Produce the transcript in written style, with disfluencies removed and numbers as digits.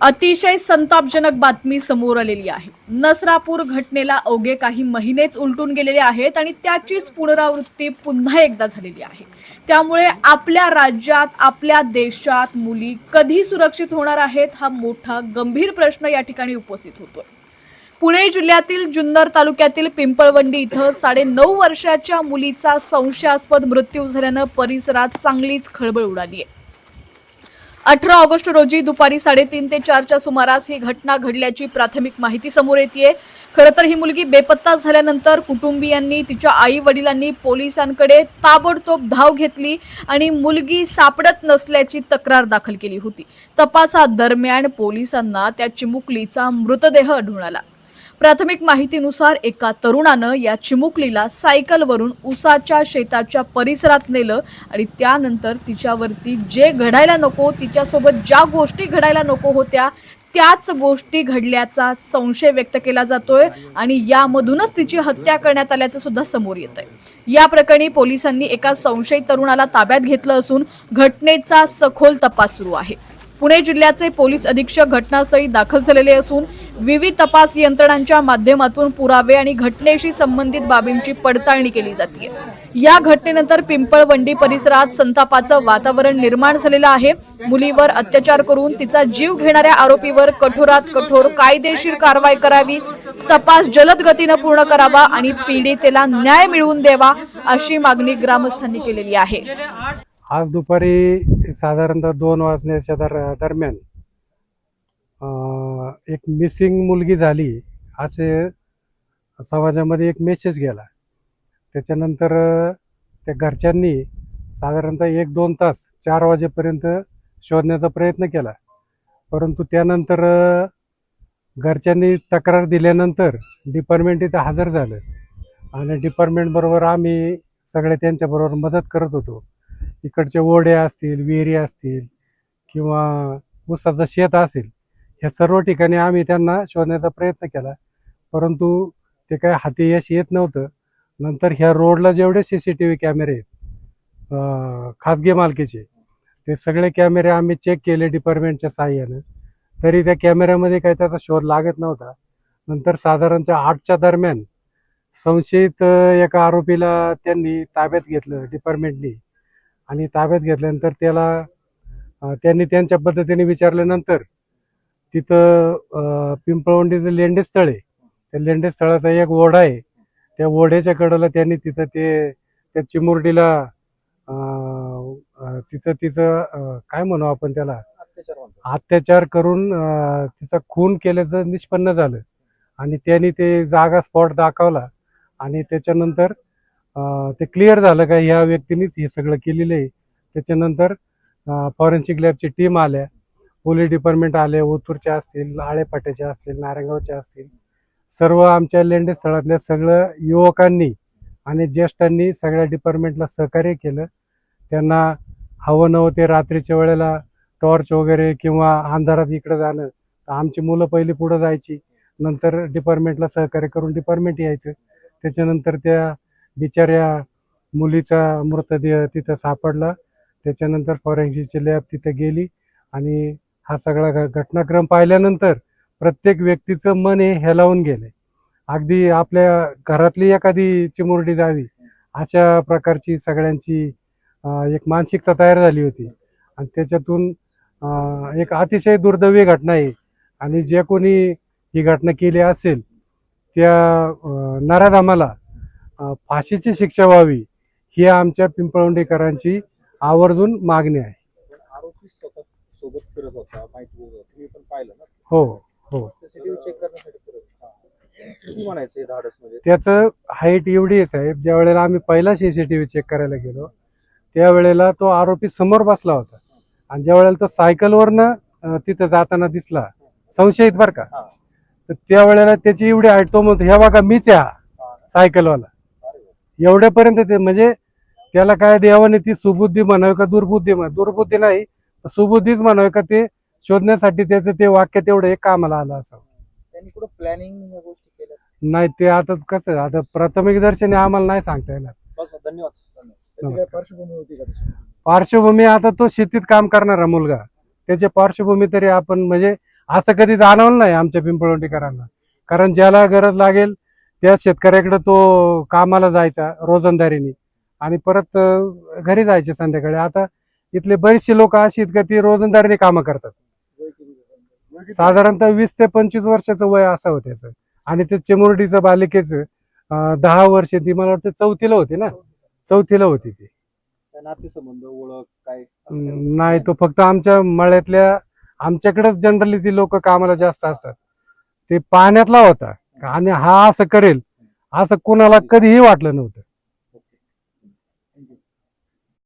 अतिशय संतापजनक बातमी समोर आलेली आहे। नसरापूर घटनेला अवघे काही महिनेच उलटून गेलेले आहेत आणि त्याचीच पुनरावृत्ती पुन्हा एकदा झालेली आहे। त्यामुळे आपल्या राज्यात, आपल्या देशात मुली कधी सुरक्षित होणार आहेत हा मोठा गंभीर प्रश्न या ठिकाणी उपस्थित होतोय। पुणे जिल्ह्यातील जुन्नर तालुक्यातील पिंपळवंडी इथं 9.5 वर्षाच्या मुलीचा संशयास्पद मृत्यू झाल्यानं परिसरात चांगलीच खळबळ उडाली आहे। 18 ऑगस्ट रोजी दुपारी 3:30 ते 4च्या सुमारास ही घटना घडल्याची प्राथमिक माहिती समोर येते। खरं तर ही मुलगी बेपत्ता झाल्यानंतर कुटुंबियांनी, तिच्या आई वडिलांनी पोलिसांकडे ताबडतोब धाव घेतली आणि मुलगी सापडत नसल्याची तक्रार दाखल केली होती। तपासादरम्यान पोलिसांना त्या चिमुकलीचा मृतदेह आढळून आला। प्राथमिक माहितीनुसार एका तरुणानं या चिमुकलीला सायकलवरून उसाच्या शेताच्या परिसरात नेलं आणि त्यानंतर तिच्यावरती जे घडायला नको, तिच्यासोबत ज्या गोष्टी घडायला नको होत्या त्याच गोष्टी घडल्याचा संशय व्यक्त केला जातोय आणि यामधूनच तिची हत्या करण्यात आल्याचं सुद्धा समोर येतंय। या प्रकरणी पोलिसांनी एका संशयित तरुणाला ताब्यात घेतलं असून घटनेचा सखोल तपास सुरू आहे। पुणे जिल्ह्याचे पोलीस अधीक्षक घटनास्थळी दाखल झालेले असून विविध तपास यंत्रणांच्या माध्यमातून पुरावे आणि घटनेशी संबंधित बाबींची पडताळणी केली जाते। या घटनेनंतर पिंपळवंडी परिसरात संतापाचं वातावरण निर्माण झालेलं आहे। मुलीवर अत्याचार करून तिचा जीव घेणाऱ्या आरोपीवर कठोरात कठोर कायदेशीर कारवाई करावी, तपास जलद गतीनं पूर्ण करावा आणि पीडितेला न्याय मिळवून द्यावा अशी मागणी ग्रामस्थांनी केलेली आहे। आज दुपारी साधारणतः 2 वाजण्याच्या दरम्यान एक मिसिंग मुलगी झाली असे समाजामध्ये एक मेसेज गेला। त्याच्यानंतर त्या घरच्यांनी साधारणतः 1-2 तास 4 वाजेपर्यंत शोधण्याचा प्रयत्न केला, परंतु त्यानंतर घरच्यांनी तक्रार दिल्यानंतर डिपार्टमेंट इथं हजर झालं आणि डिपार्टमेंटबरोबर आम्ही सगळे त्यांच्याबरोबर मदत करत होतो। इकडचे ओढे असतील, विहिरी असतील किंवा ऊसाचं शेत असेल, ह्या सर्व ठिकाणी आम्ही त्यांना शोधण्याचा प्रयत्न केला, परंतु ते काय हाती यश येत नव्हतं। नंतर ह्या रोडला जेवढे CCTV कॅमेरे आहेत खाजगी मालकीचे, ते सगळे कॅमेरे आम्ही चेक केले डिपार्टमेंटच्या साहाय्यानं, तरी त्या कॅमेऱ्यामध्ये काही त्याचा शोध लागत नव्हता। नंतर साधारणतः 8च्या दरम्यान संशयित एका आरोपीला त्यांनी ताब्यात घेतलं डिपार्टमेंटनी आणि ताब्यात घेतल्यानंतर त्यांनी त्यांच्या पद्धतीने विचारल्यानंतर तिथं पिंपळवंडीचं लेंडेस्थळ आहे, त्या लेंडेस्थळाचा एक ओढा आहे, त्या ओढ्याच्या कडेला त्यांनी तिथं त्या चिमुरडीला तिचं काय म्हणू आपण त्याला अत्याचार करून तिचा खून केल्याचं निष्पन्न झालं आणि त्यांनी ते जागा स्पॉट दाखवला आणि त्याच्यानंतर ते क्लिअर झालं का ह्या व्यक्तीनेच हे सगळं केलेलं आहे। त्याच्यानंतर फॉरेन्सिक लॅबची टीम आल्या, पोलीस डिपार्टमेंट आले, ओतूरचे असतील, आळेपाट्याचे असतील, नारायणगावचे असतील, सर्व आमच्या लेंडेस्थळातल्या सगळं युवकांनी आणि ज्येष्ठांनी सगळ्या डिपार्टमेंटला सहकार्य केलं। त्यांना हवं नव्हते रात्रीच्या वेळेला टॉर्च वगैरे किंवा अंधारात इकडं जाणं, तर आमची मुलं पहिली पुढं जायची, नंतर डिपार्टमेंटला सहकार्य करून डिपार्टमेंट यायचं। त्याच्यानंतर त्या बिचाऱ्या मुलीचा मृतदेह तिथं सापडला। त्याच्यानंतर फॉरेन्सिकची लॅब तिथं गेली आणि हा सगळा घटनाक्रम पाहिल्यानंतर प्रत्येक व्यक्तीचं मन हे हेलावून गेले। अगदी आपल्या घरातली एखादी चिमुरडी जावी अशा प्रकारची सगळ्यांची एक मानसिकता तयार झाली होती आणि त्याच्यातून एक अतिशय दुर्दैवी घटना आहे आणि जे कोणी ही घटना केली असेल त्या नराधमाला फाशीची शिक्षा व्हावी ही आमच्या पिंपळवंडीकरांची आवर्जून मागणी आहे। आरोपी स्वतः सोबत फिरत होता, माहिती तुम्ही पण पाहिलं ना? हो हो, CCTV चेक करण्यासाठी फिरत होता। किती म्हणायचं धाडस म्हणजे? त्याचं हाईट एवढी आहे साहेब, ज्या वेळेला आम्ही पहिला CCTV चेक करायला गेलो त्यावेळेला तो आरोपी समोर बसला होता आणि ज्या वेळेला तो सायकलवरनं तिथं जाताना दिसला संशयित बरं का, तर त्यावेळेला त्याची एवढी हाईट, तो म्हणतो ह्या बघा मीच आहे सायकलवाला, एवढ्यापर्यंत ते म्हणजे त्याला काय देवाने ती सुबुद्धी म्हणावी का दुर्बुद्धी दुर्बुद्धी नाही, सुबुद्धीच म्हणावी का, ते शोधण्यासाठी त्याचं ते वाक्य तेवढं एक कामाला आलं असावं। त्यांनी कुठं प्लॅनिंग या गोष्टी केल्या नाही, ते आता कसं आता प्राथमिक दर्शनी आम्हाला नाही सांगता येणार। बस, धन्यवाद। त्याची काय पार्श्वभूमी होती का त्याची? पार्श्वभूमी आता तो शेतीत काम करणारा मुलगा, त्याची पार्श्वभूमी तरी आपण म्हणजे असं कधी जाणवलं नाही आमच्या पिंपळवंडीकरांना. कारण ज्याला गरज लागेल त्या शेतकऱ्याकडे तो कामाला जायचा रोजंदारीने आणि परत घरी जायचे संध्याकाळी. आता इथले बरेचसे लोक अशी आहेत का ती रोजंदारीने कामं करतात. साधारणतः 20 ते 25 वर्षाचं वय असावं त्याचं. आणि ते चिमुरडीचं बालिकेचं 10 वर्ष, ती मला वाटतं चौथीला होती ना, चौथीला होती ती. काय नातेसंबंध ओळख काय असं काही? नाही, तो फक्त आमच्या मळ्यातल्या आमच्याकडेच जनरली ती लोक कामाला जास्त असतात. ते पाण्यातला होता आणि हा असं करेल असं कोणाला कधीही वाटलं नव्हतं.